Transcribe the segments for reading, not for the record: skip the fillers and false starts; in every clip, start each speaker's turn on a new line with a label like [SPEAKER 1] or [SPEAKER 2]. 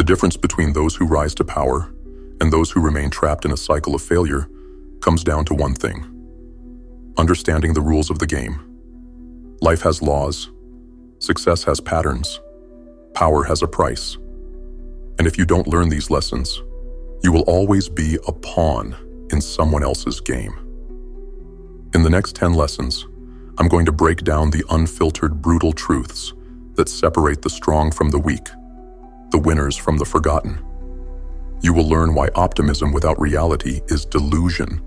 [SPEAKER 1] The difference between those who rise to power and those who remain trapped in a cycle of failure comes down to one thing: understanding the rules of the game. Life has laws, success has patterns, power has a price. And if you don't learn these lessons, you will always be a pawn in someone else's game. In the next 10 lessons, I'm going to break down the unfiltered, brutal truths that separate the strong from the weak, the winners from the forgotten. You will learn why optimism without reality is delusion,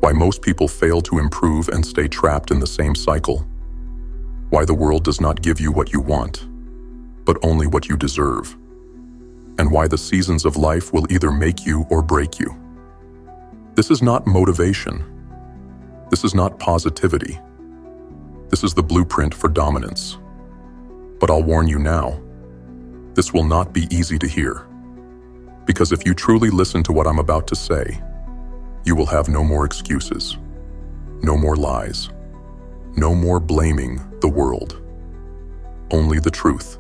[SPEAKER 1] why most people fail to improve and stay trapped in the same cycle, why the world does not give you what you want, but only what you deserve, and why the seasons of life will either make you or break you. This is not motivation. This is not positivity. This is the blueprint for dominance. But I'll warn you now, this will not be easy to hear. Because if you truly listen to what I'm about to say, you will have no more excuses, no more lies, no more blaming the world. Only the truth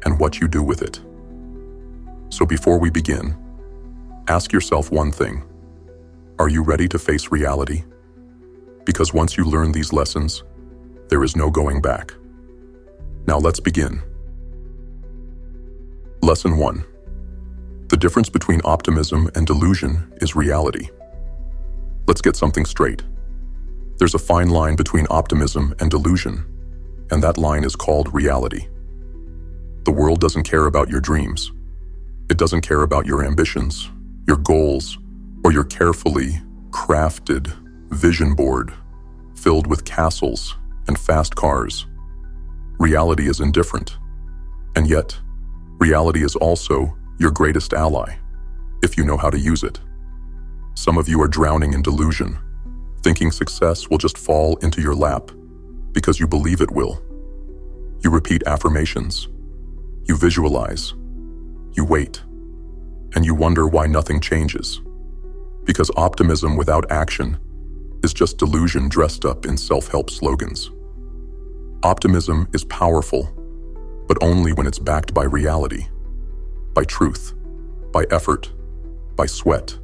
[SPEAKER 1] and what you do with it. So before we begin, ask yourself one thing. Are you ready to face reality? Because once you learn these lessons, there is no going back. Now let's begin. Lesson 1. The difference between optimism and delusion is reality. Let's get something straight. There's a fine line between optimism and delusion, and that line is called reality. The world doesn't care about your dreams. It doesn't care about your ambitions, your goals, or your carefully crafted vision board filled with castles and fast cars. Reality is indifferent, and yet, reality is also your greatest ally, if you know how to use it. Some of you are drowning in delusion, thinking success will just fall into your lap because you believe it will. You repeat affirmations, you visualize, you wait, and you wonder why nothing changes. Because optimism without action is just delusion dressed up in self-help slogans. Optimism is powerful, but only when it's backed by reality, by truth, by effort, by sweat,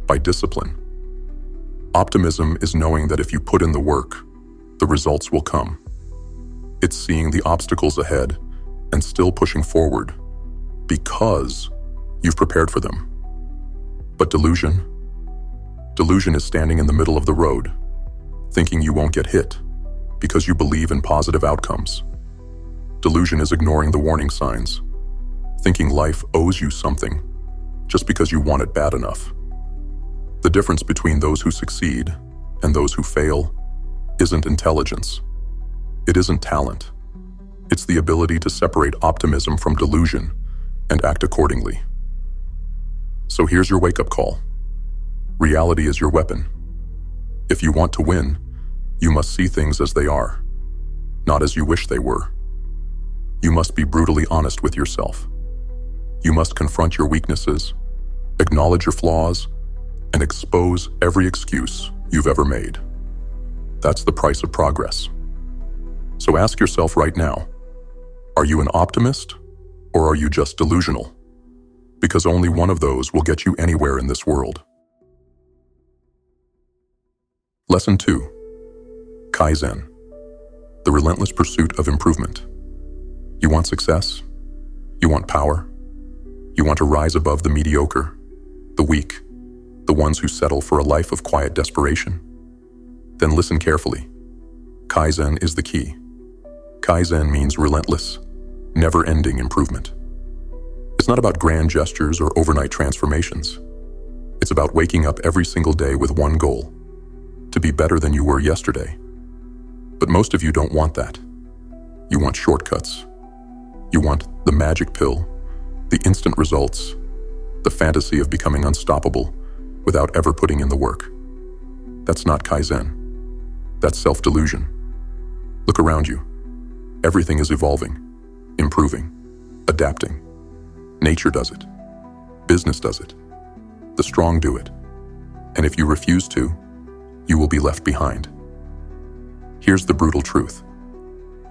[SPEAKER 1] by discipline. Optimism is knowing that if you put in the work, the results will come. It's seeing the obstacles ahead and still pushing forward because you've prepared for them. But delusion is standing in the middle of the road, thinking you won't get hit because you believe in positive outcomes. Delusion is ignoring the warning signs, thinking life owes you something just because you want it bad enough. The difference between those who succeed and those who fail isn't intelligence. It isn't talent. It's the ability to separate optimism from delusion and act accordingly. So here's your wake-up call. Reality is your weapon. If you want to win, you must see things as they are, not as you wish they were. You must be brutally honest with yourself. You must confront your weaknesses, acknowledge your flaws, and expose every excuse you've ever made. That's the price of progress. So ask yourself right now, are you an optimist or are you just delusional? Because only one of those will get you anywhere in this world. Lesson 2. Kaizen, the relentless pursuit of improvement. You want success? You want power? You want to rise above the mediocre, the weak, the ones who settle for a life of quiet desperation? Then listen carefully. Kaizen is the key. Kaizen means relentless, never-ending improvement. It's not about grand gestures or overnight transformations. It's about waking up every single day with one goal: to be better than you were yesterday. But most of you don't want that. You want shortcuts. You want the magic pill, the instant results, the fantasy of becoming unstoppable without ever putting in the work. That's not Kaizen. That's self-delusion. Look around you. Everything is evolving, improving, adapting. Nature does it. Business does it. The strong do it. And if you refuse to, you will be left behind. Here's the brutal truth.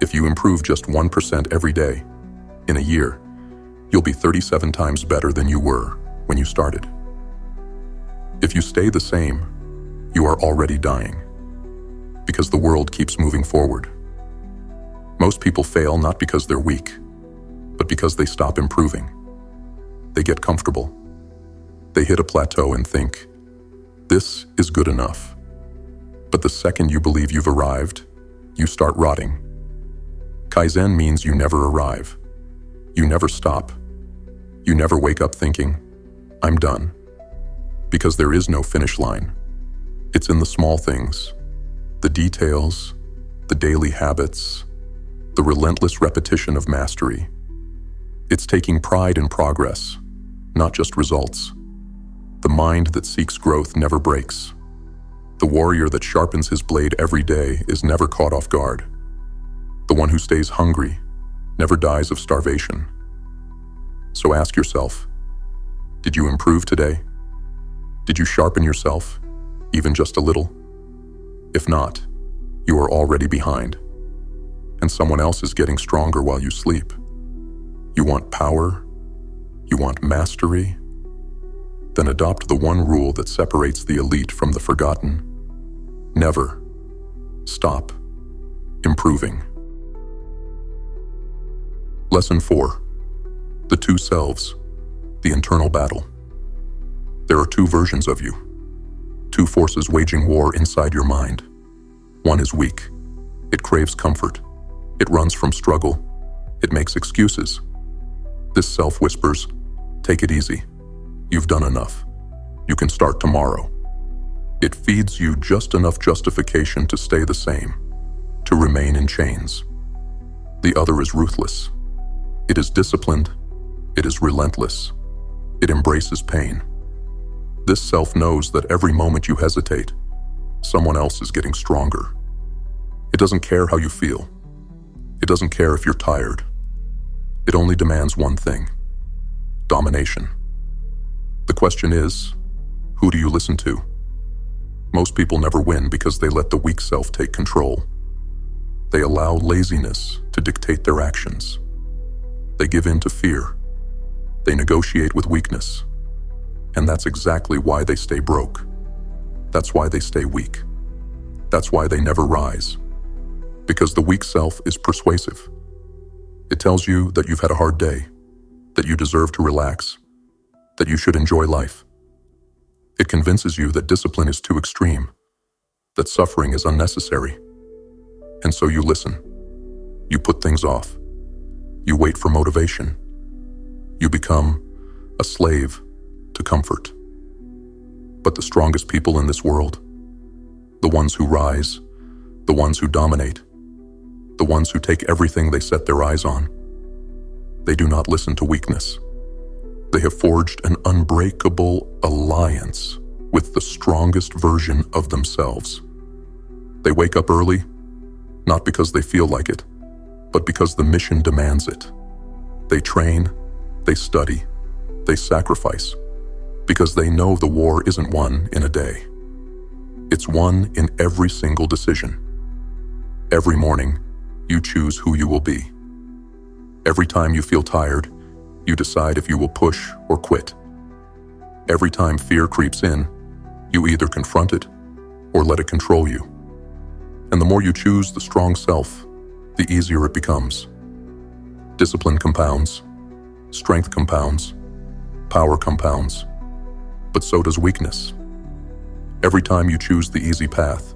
[SPEAKER 1] If you improve just 1% every day, in a year, you'll be 37 times better than you were when you started. If you stay the same, you are already dying, because the world keeps moving forward. Most people fail not because they're weak, but because they stop improving. They get comfortable. They hit a plateau and think, this is good enough. But the second you believe you've arrived, you start rotting. Kaizen means you never arrive. You never stop. You never wake up thinking, I'm done. Because there is no finish line. It's in the small things, the details, the daily habits, the relentless repetition of mastery. It's taking pride in progress, not just results. The mind that seeks growth never breaks. The warrior that sharpens his blade every day is never caught off guard. The one who stays hungry never dies of starvation. So ask yourself, did you improve today? Did you sharpen yourself, even just a little? If not, you are already behind, and someone else is getting stronger while you sleep. You want power? You want mastery? Then adopt the one rule that separates the elite from the forgotten. Never stop improving. Lesson 4. The Two Selves, the internal battle. There are two versions of you, two forces waging war inside your mind. One is weak. It craves comfort. It runs from struggle. It makes excuses. This self whispers, take it easy. You've done enough. You can start tomorrow. It feeds you just enough justification to stay the same, to remain in chains. The other is ruthless. It is disciplined. It is relentless. It embraces pain. This self knows that every moment you hesitate, someone else is getting stronger. It doesn't care how you feel. It doesn't care if you're tired. It only demands one thing: domination. The question is, who do you listen to? Most people never win because they let the weak self take control. They allow laziness to dictate their actions. They give in to fear. They negotiate with weakness. And that's exactly why they stay broke. That's why they stay weak. That's why they never rise. Because the weak self is persuasive. It tells you that you've had a hard day, that you deserve to relax, that you should enjoy life. It convinces you that discipline is too extreme, that suffering is unnecessary. And so you listen. You put things off. You wait for motivation. You become a slave to comfort. But the strongest people in this world, the ones who rise, the ones who dominate, the ones who take everything they set their eyes on, they do not listen to weakness. They have forged an unbreakable alliance with the strongest version of themselves. They wake up early, not because they feel like it, but because the mission demands it. They train, they study, they sacrifice, because they know the war isn't won in a day. It's won in every single decision. Every morning, you choose who you will be. Every time you feel tired, you decide if you will push or quit. Every time fear creeps in, you either confront it or let it control you. And the more you choose the strong self, the easier it becomes. Discipline compounds, strength compounds, power compounds, but so does weakness. Every time you choose the easy path,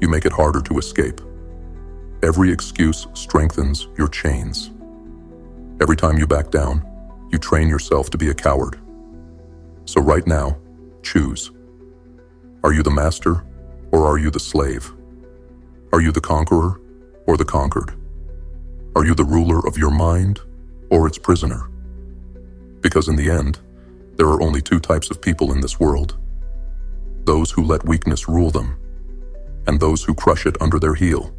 [SPEAKER 1] you make it harder to escape. Every excuse strengthens your chains. Every time you back down, you train yourself to be a coward. So right now, choose. Are you the master or are you the slave? Are you the conqueror or the conquered? Are you the ruler of your mind or its prisoner? Because in the end, there are only two types of people in this world: those who let weakness rule them, and those who crush it under their heel.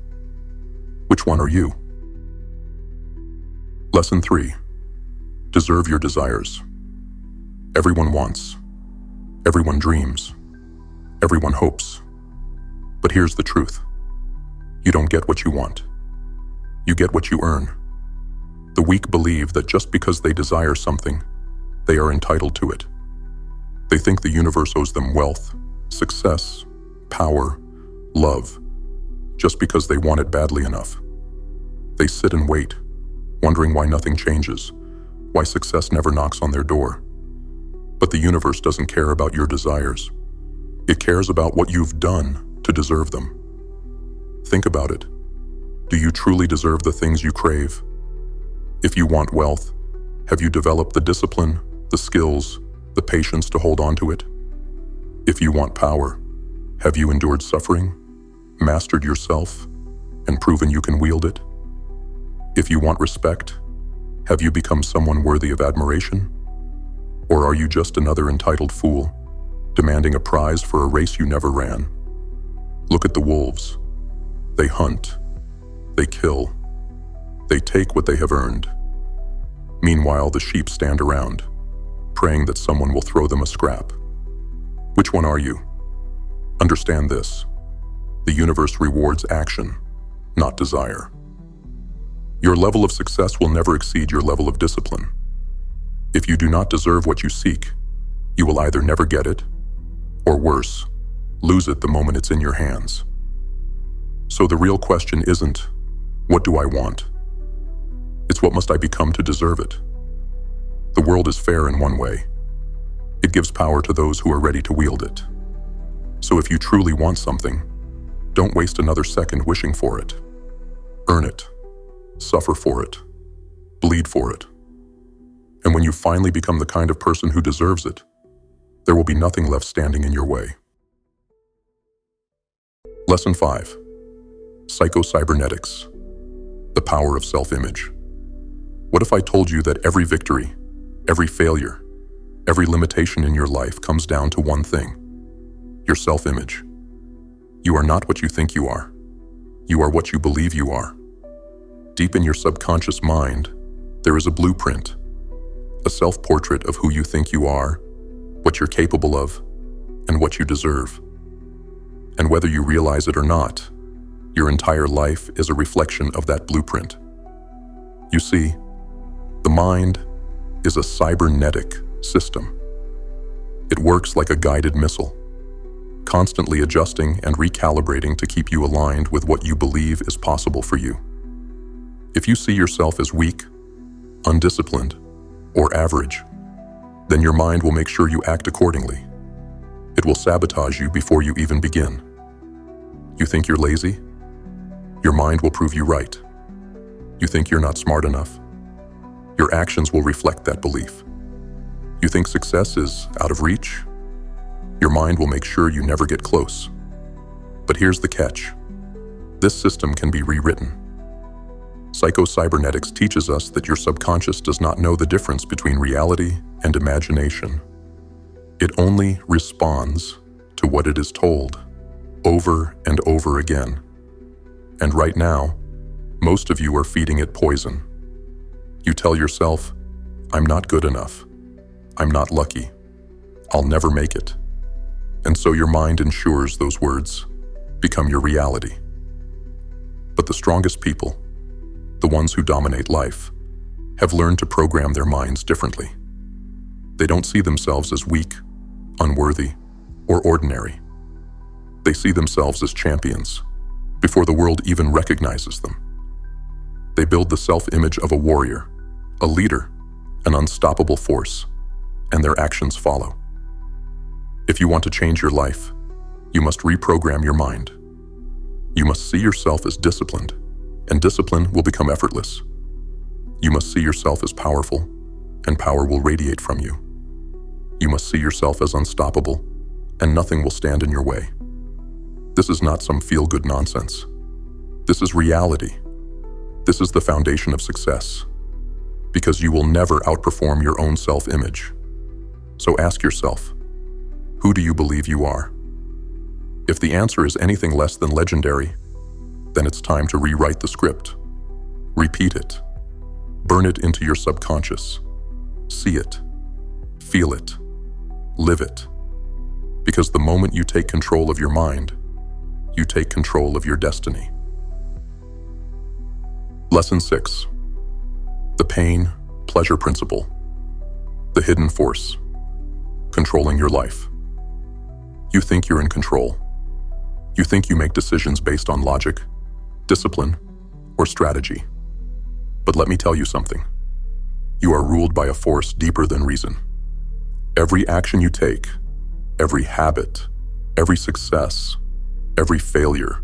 [SPEAKER 1] Which one are you? Lesson 3. Deserve your desires. Everyone wants. Everyone dreams. Everyone hopes. But here's the truth. You don't get what you want. You get what you earn. The weak believe that just because they desire something, they are entitled to it. They think the universe owes them wealth, success, power, love, just because they want it badly enough. They sit and wait, wondering why nothing changes, why success never knocks on their door. But the universe doesn't care about your desires. It cares about what you've done to deserve them. Think about it. Do you truly deserve the things you crave? If you want wealth, have you developed the discipline, the skills, the patience to hold on to it? If you want power, have you endured suffering, mastered yourself, and proven you can wield it? If you want respect, have you become someone worthy of admiration? Or are you just another entitled fool, demanding a prize for a race you never ran? Look at the wolves. They hunt. They kill. They take what they have earned. Meanwhile, the sheep stand around, praying that someone will throw them a scrap. Which one are you? Understand this. The universe rewards action, not desire. Your level of success will never exceed your level of discipline. If you do not deserve what you seek, you will either never get it, or worse, lose it the moment it's in your hands. So the real question isn't, what do I want? It's what must I become to deserve it? The world is fair in one way. It gives power to those who are ready to wield it. So if you truly want something, don't waste another second wishing for it. Earn it. Suffer for it. Bleed for it. And when you finally become the kind of person who deserves it, there will be nothing left standing in your way. Lesson 5. Psycho-Cybernetics. The power of self-image. What if I told you that every victory, every failure, every limitation in your life comes down to one thing: your self-image? You are not what you think you are. You are what you believe you are. Deep in your subconscious mind, there is a blueprint, a self-portrait of who you think you are, what you're capable of, and what you deserve. And whether you realize it or not, your entire life is a reflection of that blueprint. You see, the mind is a cybernetic system. It works like a guided missile, constantly adjusting and recalibrating to keep you aligned with what you believe is possible for you. If you see yourself as weak, undisciplined, or average, then your mind will make sure you act accordingly. It will sabotage you before you even begin. You think you're lazy? Your mind will prove you right. You think you're not smart enough? Your actions will reflect that belief. You think success is out of reach? Your mind will make sure you never get close. But here's the catch. This system can be rewritten. Psycho-Cybernetics teaches us that your subconscious does not know the difference between reality and imagination. It only responds to what it is told, over and over again. And right now, most of you are feeding it poison. You tell yourself, I'm not good enough. I'm not lucky. I'll never make it. And so your mind ensures those words become your reality. But the strongest people, the ones who dominate life, have learned to program their minds differently. They don't see themselves as weak, unworthy, or ordinary. They see themselves as champions before the world even recognizes them. They build the self-image of a warrior, a leader, an unstoppable force, and their actions follow. If you want to change your life, you must reprogram your mind. You must see yourself as disciplined, and discipline will become effortless. You must see yourself as powerful, and power will radiate from you. You must see yourself as unstoppable, and nothing will stand in your way. This is not some feel-good nonsense. This is reality. This is the foundation of success, because you will never outperform your own self-image. So ask yourself, who do you believe you are? If the answer is anything less than legendary, then it's time to rewrite the script. Repeat it. Burn it into your subconscious. See it. Feel it. Live it. Because the moment you take control of your mind, you take control of your destiny. Lesson 6. The pain-pleasure principle, the hidden force, controlling your life. You think you're in control. You think you make decisions based on logic, discipline, or strategy. But let me tell you something. You are ruled by a force deeper than reason. Every action you take, every habit, every success, every failure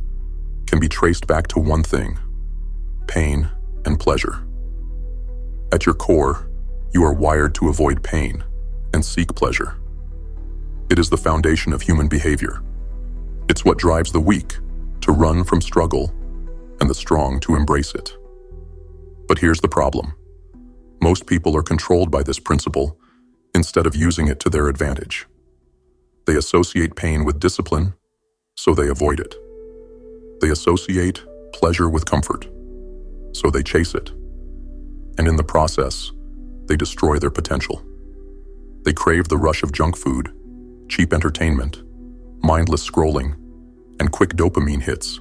[SPEAKER 1] can be traced back to one thing: pain and pleasure. At your core, you are wired to avoid pain and seek pleasure. It is the foundation of human behavior. It's what drives the weak to run from struggle and the strong to embrace it. But here's the problem. Most people are controlled by this principle instead of using it to their advantage. They associate pain with discipline, so they avoid it. They associate pleasure with comfort, so they chase it. And in the process, they destroy their potential. They crave the rush of junk food, cheap entertainment, mindless scrolling, and quick dopamine hits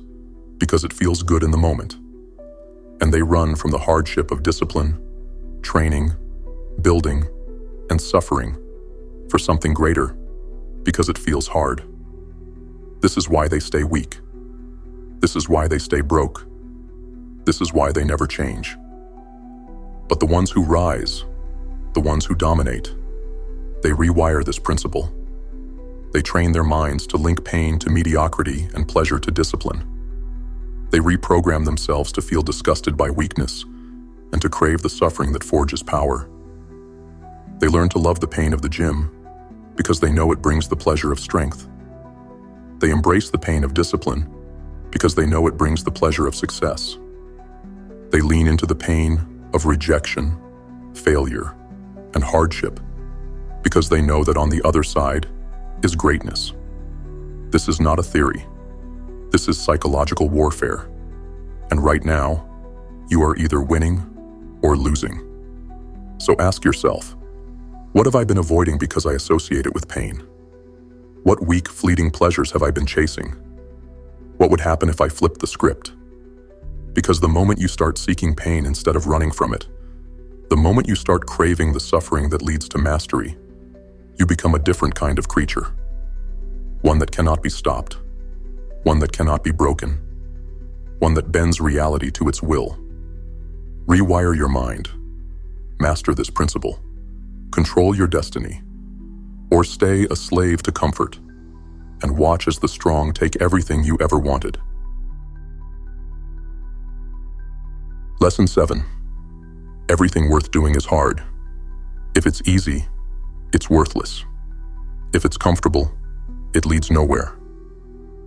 [SPEAKER 1] because it feels good in the moment. And they run from the hardship of discipline, training, building, and suffering for something greater because it feels hard. This is why they stay weak. This is why they stay broke. This is why they never change. But the ones who rise, the ones who dominate, they rewire this principle. They train their minds to link pain to mediocrity and pleasure to discipline. They reprogram themselves to feel disgusted by weakness and to crave the suffering that forges power. They learn to love the pain of the gym because they know it brings the pleasure of strength. They embrace the pain of discipline because they know it brings the pleasure of success. They lean into the pain of rejection, failure, and hardship because they know that on the other side is greatness. This is not a theory. This is psychological warfare. And right now, you are either winning or losing. So ask yourself, what have I been avoiding because I associate it with pain? What weak, fleeting pleasures have I been chasing? What would happen if I flipped the script? Because the moment you start seeking pain instead of running from it, the moment you start craving the suffering that leads to mastery, you become a different kind of creature. One that cannot be stopped. One that cannot be broken. One that bends reality to its will. Rewire your mind. Master this principle. Control your destiny. Or stay a slave to comfort and watch as the strong take everything you ever wanted. Lesson 7. Everything worth doing is hard. If it's easy, it's worthless. If it's comfortable, it leads nowhere.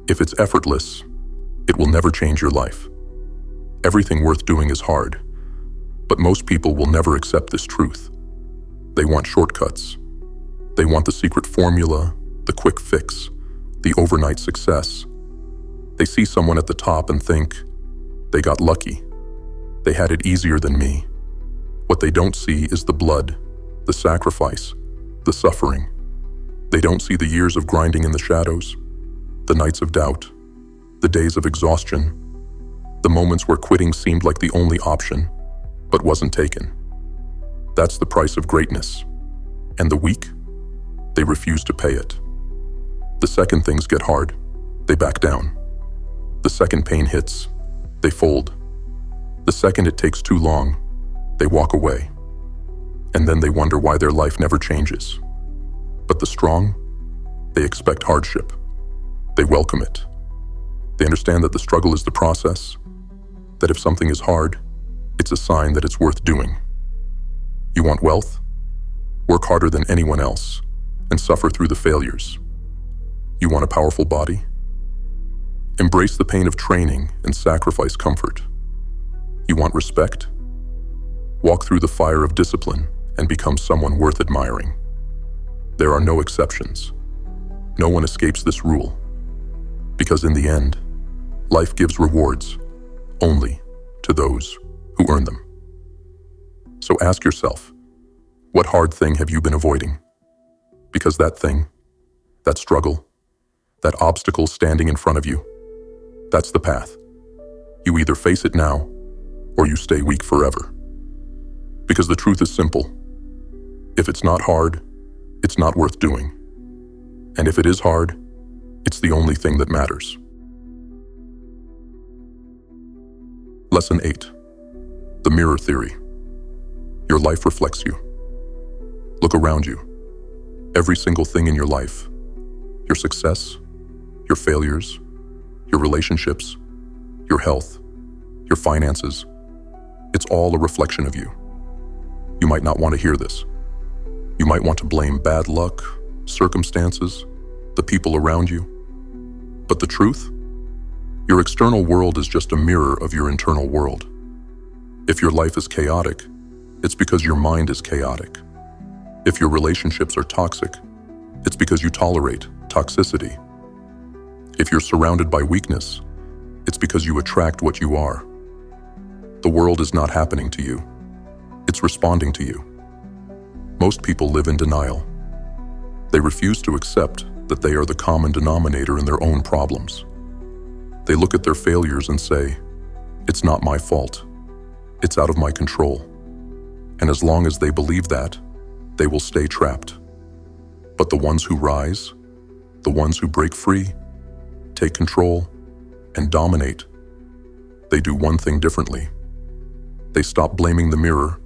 [SPEAKER 1] If it's effortless, it will never change your life. Everything worth doing is hard, but most people will never accept this truth. They want shortcuts. They want the secret formula, the quick fix, the overnight success. They see someone at the top and think, they got lucky. They had it easier than me. What they don't see is the blood, the sacrifice, the suffering. They don't see the years of grinding in the shadows, the nights of doubt, the days of exhaustion, the moments where quitting seemed like the only option, but wasn't taken. That's the price of greatness. And the weak? They refuse to pay it. The second things get hard, they back down. The second pain hits, they fold. The second it takes too long, they walk away. And then they wonder why their life never changes. But the strong, they expect hardship. They welcome it. They understand that the struggle is the process, that if something is hard, it's a sign that it's worth doing. You want wealth? Work harder than anyone else and suffer through the failures. You want a powerful body? Embrace the pain of training and sacrifice comfort. You want respect? Walk through the fire of discipline and become someone worth admiring. There are no exceptions. No one escapes this rule. Because in the end, life gives rewards only to those who earn them. So ask yourself, what hard thing have you been avoiding? Because that thing, that struggle, that obstacle standing in front of you, that's the path. You either face it now or you stay weak forever. Because the truth is simple. If it's not hard, it's not worth doing. And if it is hard, it's the only thing that matters. Lesson 8. The mirror theory. Your life reflects you. Look around you. Every single thing in your life, your success, your failures, your relationships, your health, your finances, it's all a reflection of you. You might not want to hear this. You might want to blame bad luck, circumstances, the people around you. But the truth? Your external world is just a mirror of your internal world. If your life is chaotic, it's because your mind is chaotic. If your relationships are toxic, it's because you tolerate toxicity. If you're surrounded by weakness, it's because you attract what you are. The world is not happening to you. It's responding to you. Most people live in denial. They refuse to accept that they are the common denominator in their own problems. They look at their failures and say, "It's not my fault. It's out of my control." And as long as they believe that, they will stay trapped. But the ones who rise, the ones who break free, take control, and dominate, they do one thing differently. They stop blaming the mirror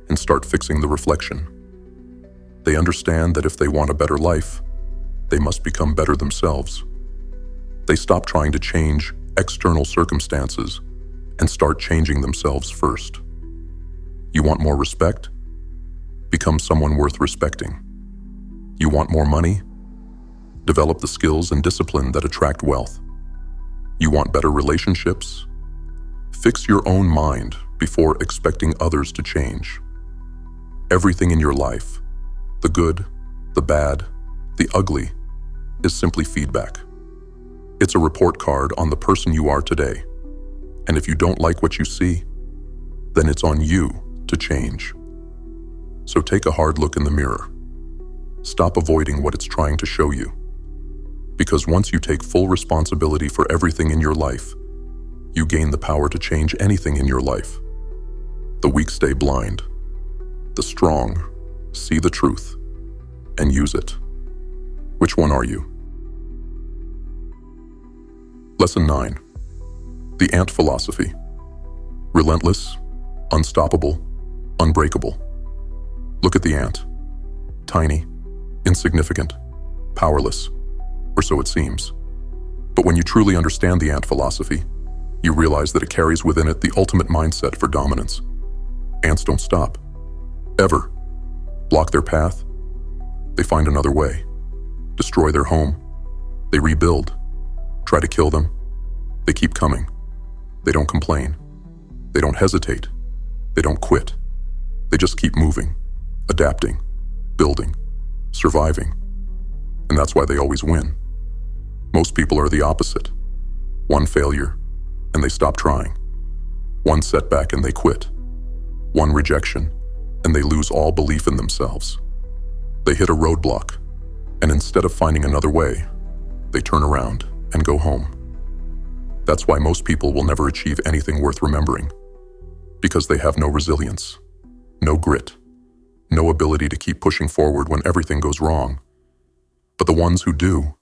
[SPEAKER 1] and start fixing the reflection. They understand that if they want a better life, they must become better themselves. They stop trying to change external circumstances and start changing themselves first. You want more respect? Become someone worth respecting. You want more money? Develop the skills and discipline that attract wealth. You want better relationships? Fix your own mind before expecting others to change. Everything in your life, the good, the bad, the ugly, is simply feedback. It's a report card on the person you are today. And if you don't like what you see, then it's on you to change. So take a hard look in the mirror. Stop avoiding what it's trying to show you. Because once you take full responsibility for everything in your life, you gain the power to change anything in your life. The weak stay blind. The strong see the truth and use it. Which one are you? Lesson 9. The ant philosophy. Relentless, unstoppable, unbreakable. Look at the ant. Tiny, insignificant, powerless, or so it seems. But when you truly understand the ant philosophy, you realize that it carries within it the ultimate mindset for dominance. Ants don't stop. Ever. Block their path. They find another way. Destroy their home. They rebuild. Try to kill them. They keep coming. They don't complain. They don't hesitate. They don't quit. They just keep moving, adapting, building, surviving. And that's why they always win. Most people are the opposite. One failure, and they stop trying. One setback, and they quit. One rejection, and they lose all belief in themselves. They hit a roadblock, and instead of finding another way, they turn around and go home. That's why most people will never achieve anything worth remembering, because they have no resilience, no grit, no ability to keep pushing forward when everything goes wrong. But the ones who do,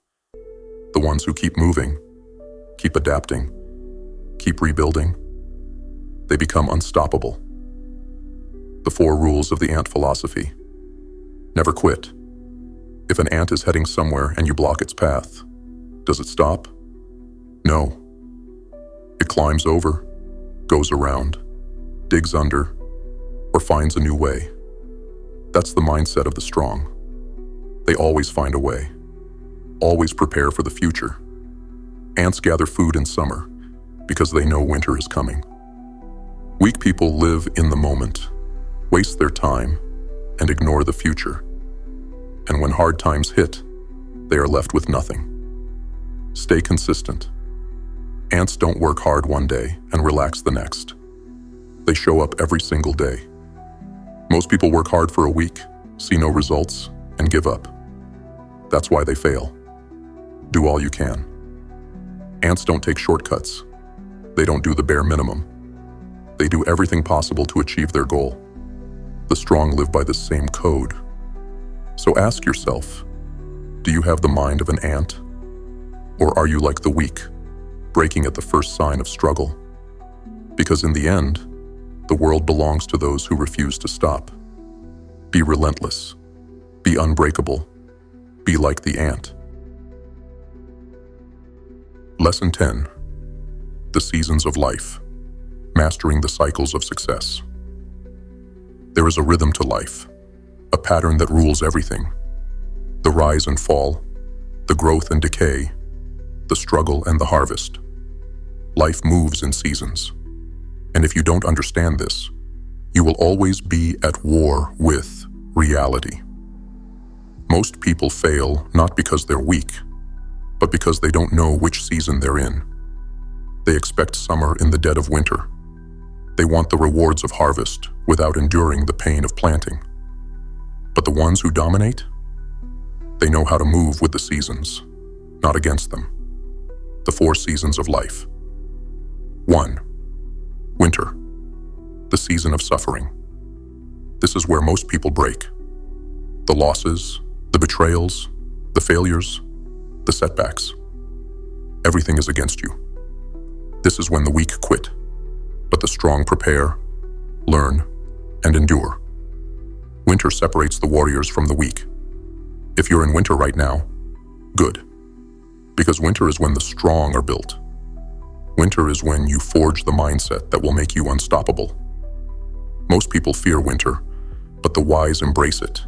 [SPEAKER 1] the ones who keep moving, keep adapting, keep rebuilding, they become unstoppable. The 4 rules of the ant philosophy. Never quit. If an ant is heading somewhere and you block its path, does it stop? No. It climbs over, goes around, digs under, or finds a new way. That's the mindset of the strong. They always find a way, always prepare for the future. Ants gather food in summer because they know winter is coming. Weak people live in the moment, waste their time, and ignore the future. And when hard times hit, they are left with nothing. Stay consistent. Ants don't work hard one day and relax the next. They show up every single day. Most people work hard for a week, see no results, and give up. That's why they fail. Do all you can. Ants don't take shortcuts. They don't do the bare minimum. They do everything possible to achieve their goal. the strong live by the same code. So ask yourself, do you have the mind of an ant? Or are you like the weak, breaking at the first sign of struggle? Because in the end, the world belongs to those who refuse to stop. Be relentless. Be unbreakable. Be like the ant. Lesson 10. The Seasons of Life. Mastering the Cycles of Success. There is a rhythm to life, a pattern that rules everything. The rise and fall, the growth and decay, the struggle and the harvest. Life moves in seasons. And if you don't understand this, you will always be at war with reality. Most people fail not because they're weak, but because they don't know which season they're in. They expect summer in the dead of winter. They want the rewards of harvest without enduring the pain of planting. But the ones who dominate, they know how to move with the seasons, not against them. The 4 seasons of life. 1. Winter, the season of suffering. This is where most people break. The losses, the betrayals, the failures, the setbacks. Everything is against you. This is when the weak quit, but the strong prepare, learn, and endure. Winter separates the warriors from the weak. If you're in winter right now, good. Because winter is when the strong are built. Winter is when you forge the mindset that will make you unstoppable. Most people fear winter, but the wise embrace it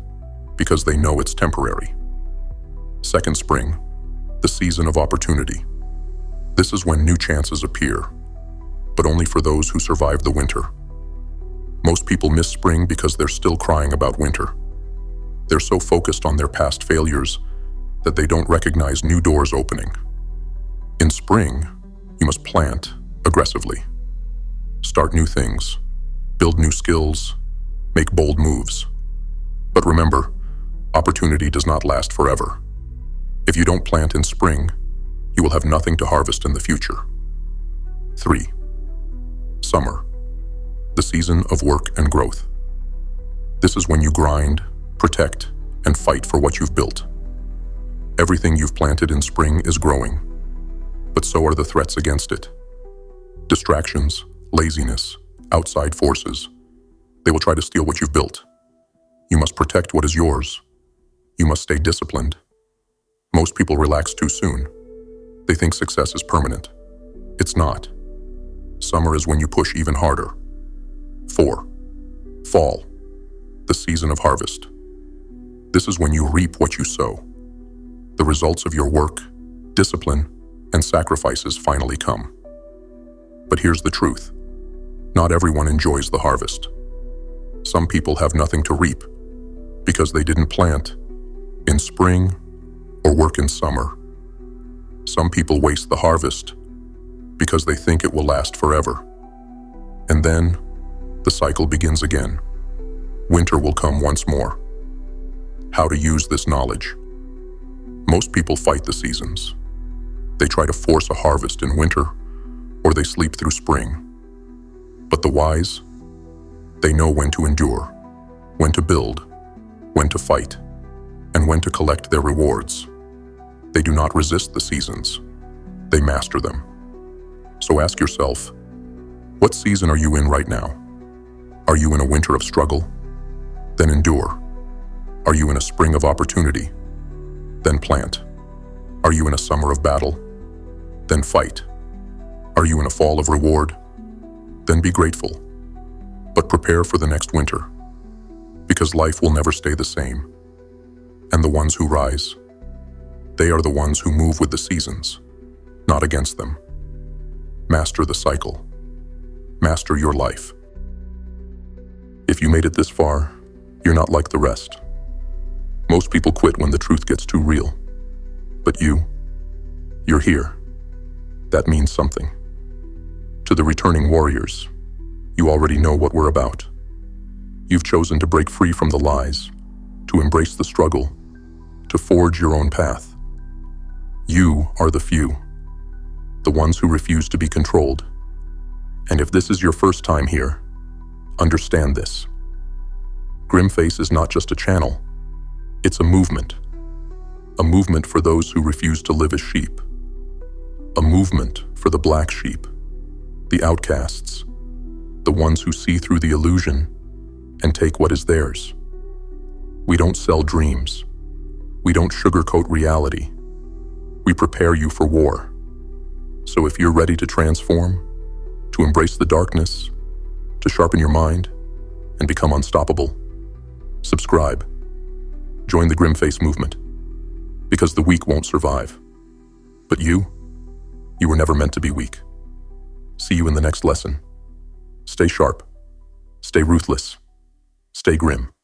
[SPEAKER 1] because they know it's temporary. 2nd spring, the season of opportunity. This is when new chances appear, but only for those who survive the winter. Most people miss spring because they're still crying about winter. They're so focused on their past failures that they don't recognize new doors opening. In spring, you must plant aggressively. Start new things, build new skills, make bold moves. But remember, opportunity does not last forever. If you don't plant in spring, you will have nothing to harvest in the future. 3. Summer, the season of work and growth. This is when you grind, protect, and fight for what you've built. Everything you've planted in spring is growing, but so are the threats against it. Distractions, laziness, outside forces. They will try to steal what you've built. You must protect what is yours. You must stay disciplined. Most people relax too soon. They think success is permanent. It's not. Summer is when you push even harder. 4. Fall, the season of harvest. This is when you reap what you sow. The results of your work, discipline, and sacrifices finally come. But here's the truth. Not everyone enjoys the harvest. Some people have nothing to reap because they didn't plant in spring or work in summer. Some people waste the harvest because they think it will last forever. And then the cycle begins again. Winter will come once more. How to use this knowledge. Most people fight the seasons. They try to force a harvest in winter, or they sleep through spring. But the wise, they know when to endure, when to build, when to fight, and when to collect their rewards. They do not resist the seasons. They master them. So ask yourself, what season are you in right now? Are you in a winter of struggle? Then endure. Are you in a spring of opportunity? Then plant. Are you in a summer of battle? Then fight. Are you in a fall of reward? Then be grateful. But prepare for the next winter, because life will never stay the same. And the ones who rise, they are the ones who move with the seasons, not against them. Master the cycle. Master your life. If you made it this far, you're not like the rest. Most people quit when the truth gets too real. But you're here. That means something. To the returning warriors, you already know what we're about. You've chosen to break free from the lies, to embrace the struggle, to forge your own path. You are the few, the ones who refuse to be controlled. And if this is your first time here, understand this. GrimFace is not just a channel. It's a movement. A movement for those who refuse to live as sheep. A movement for the black sheep, the outcasts, the ones who see through the illusion and take what is theirs. We don't sell dreams. We don't sugarcoat reality. We prepare you for war. So if you're ready to transform, to embrace the darkness, to sharpen your mind, and become unstoppable, subscribe. Join the GrimFace movement. Because the weak won't survive. But you were never meant to be weak. See you in the next lesson. Stay sharp. Stay ruthless. Stay grim.